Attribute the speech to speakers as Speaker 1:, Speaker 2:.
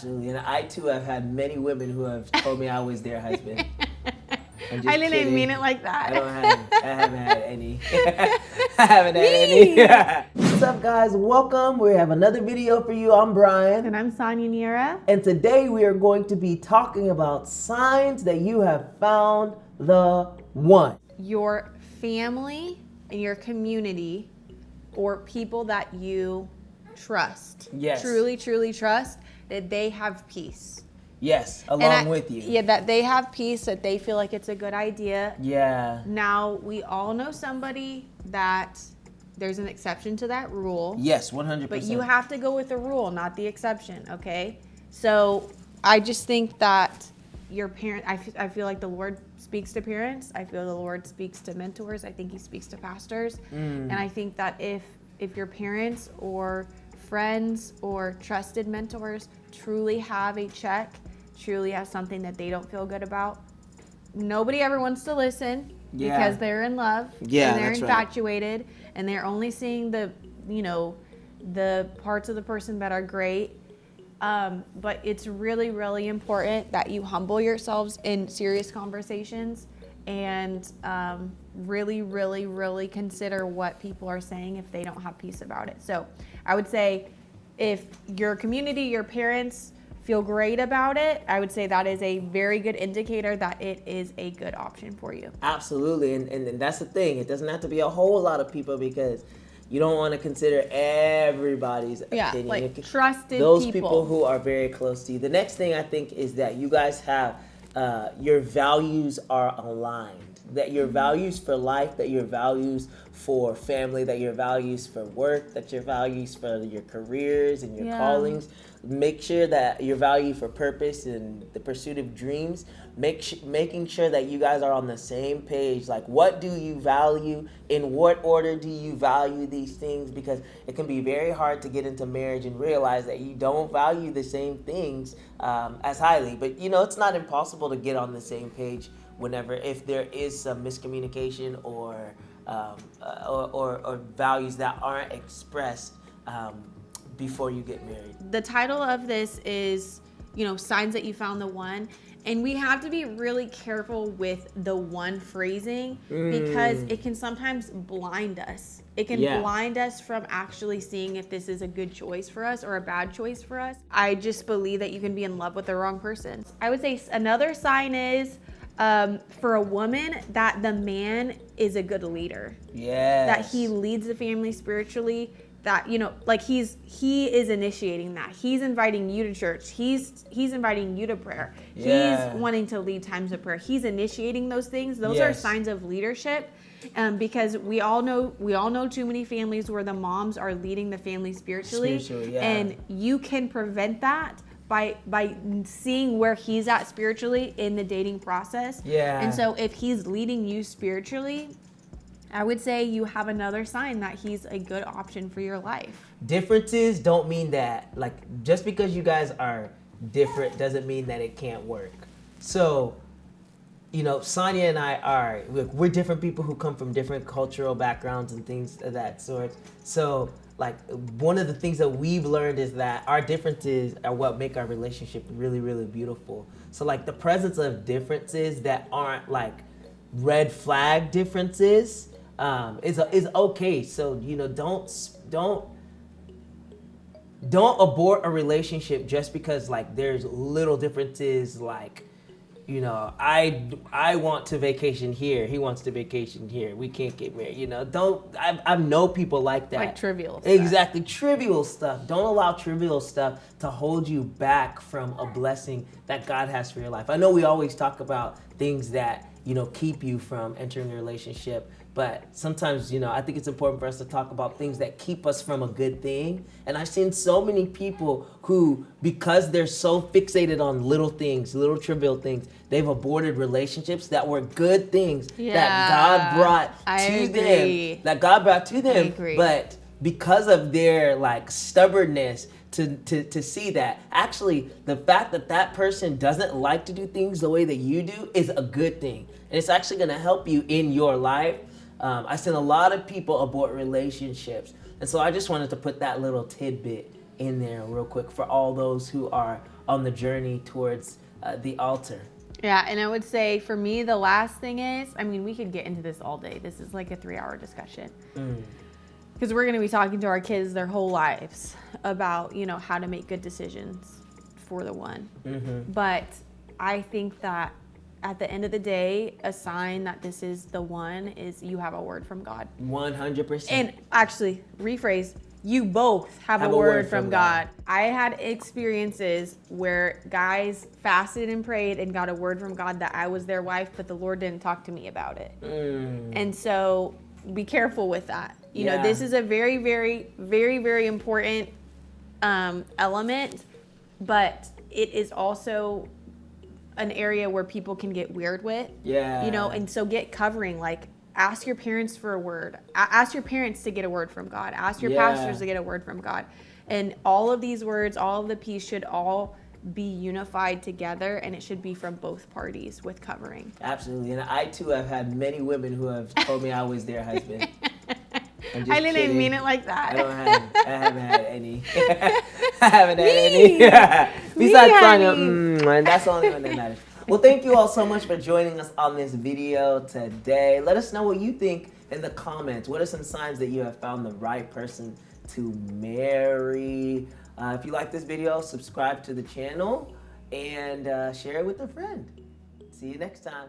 Speaker 1: Absolutely. And I too have had many women who have told me I was their husband.
Speaker 2: I didn't mean it like that.
Speaker 1: I haven't had any. I haven't had any. What's up, guys? Welcome. We have another video for you. I'm Brian.
Speaker 2: And I'm Sonia Niera.
Speaker 1: And today we are going to be talking about signs that you have found the one.
Speaker 2: Your family and your community, or people that you trust.
Speaker 1: Yes.
Speaker 2: Truly, truly trust that they have peace.
Speaker 1: Yes, along with you.
Speaker 2: Yeah, that they have peace, that they feel like it's a good idea.
Speaker 1: Yeah.
Speaker 2: Now, we all know somebody that there's an exception to that rule.
Speaker 1: Yes, 100%.
Speaker 2: But you have to go with the rule, not the exception, okay? So I just think that your parent, I feel like the Lord speaks to parents. I feel the Lord speaks to mentors. I think he speaks to pastors. And I think that if your parents or friends or trusted mentors truly have a check, truly have something that they don't feel good about, nobody ever wants to listen because they're in love and they're infatuated, right. And they're only seeing the parts of the person that are great. But it's really, really important that you humble yourselves in serious conversations and really, really, really consider what people are saying if they don't have peace about it. So I would say if your community, your parents feel great about it, I would say that is a very good indicator that it is a good option for you.
Speaker 1: Absolutely. And that's the thing. It doesn't have to be a whole lot of people because you don't want to consider everybody's opinion.
Speaker 2: Like trusted
Speaker 1: those people who are very close to you. The next thing I think is that you guys have your values are aligned. That your values for life, that your values for family, that your values for work, that your values for your careers and your callings. Make sure that your value for purpose and the pursuit of dreams, making sure that you guys are on the same page. Like, what do you value? In what order do you value these things? Because it can be very hard to get into marriage and realize that you don't value the same things as highly. But, it's not impossible to get on the same page if there is some miscommunication or values that aren't expressed before you get married.
Speaker 2: The title of this is, signs that you found the one. And we have to be really careful with the one phrasing because it can sometimes blind us. It can blind us from actually seeing if this is a good choice for us or a bad choice for us. I just believe that you can be in love with the wrong person. I would say another sign is for a woman that the man is a good leader.
Speaker 1: Yes.
Speaker 2: That he leads the family spiritually. That he is initiating that. He's inviting you to church. He's inviting you to prayer.
Speaker 1: Yeah.
Speaker 2: He's wanting to lead times of prayer. He's initiating those things. Those are signs of leadership. Because we all know too many families where the moms are leading the family spiritually. And you can prevent that by seeing where he's at spiritually in the dating process. And so if he's leading you spiritually, I would say you have another sign that he's a good option for your life. Differences
Speaker 1: don't mean that, just because you guys are different doesn't mean that it can't work. So, Sonia and we're different people who come from different cultural backgrounds and things of that sort. So, one of the things that we've learned is that our differences are what make our relationship really, really beautiful. So, the presence of differences that aren't red flag differences is okay. So don't abort a relationship just because there's little differences. I want to vacation here, he wants to vacation here, we can't get married. I know people like that.
Speaker 2: Trivial stuff.
Speaker 1: Exactly, trivial stuff. Don't allow trivial stuff to hold you back from a blessing that God has for your life. I know we always talk about things that keep you from entering a relationship. But sometimes, I think it's important for us to talk about things that keep us from a good thing. And I've seen so many people who, because they're so fixated on little things, little trivial things, they've aborted relationships that were good things that God brought to them. That God brought to them. But because of their stubbornness to see that, actually, the fact that person doesn't like to do things the way that you do is a good thing. And it's actually going to help you in your life. I've seen a lot of people abort relationships. And so I just wanted to put that little tidbit in there real quick for all those who are on the journey towards the altar.
Speaker 2: Yeah, and I would say for me, the last thing is, I mean, we could get into this all day. This is like a 3-hour discussion. Because we're going to be talking to our kids their whole lives about, you know, how to make good decisions for the one. But I think that at the end of the day, a sign that this is the one is you have a word from God.
Speaker 1: 100%.
Speaker 2: And actually, rephrase, you both have a word from God. I had experiences where guys fasted and prayed and got a word from God that I was their wife, but the Lord didn't talk to me about it. And so be careful with that. You know, this is a very, very, very, very important element, but it is also an area where people can get weird with. You know, and so get covering. Like, ask your parents for a word. Ask your parents to get a word from God. Ask your pastors to get a word from God. And all of these words, all of the peace should all be unified together, and it should be from both parties with covering.
Speaker 1: Absolutely. And I too have had many women who have told me I was their husband.
Speaker 2: I didn't mean it like that.
Speaker 1: I haven't had any. I haven't had any. Besides Sonia, and that's the only one that matters. Well, thank you all so much for joining us on this video today. Let us know what you think in the comments. What are some signs that you have found the right person to marry? If you like this video, subscribe to the channel and share it with a friend. See you next time.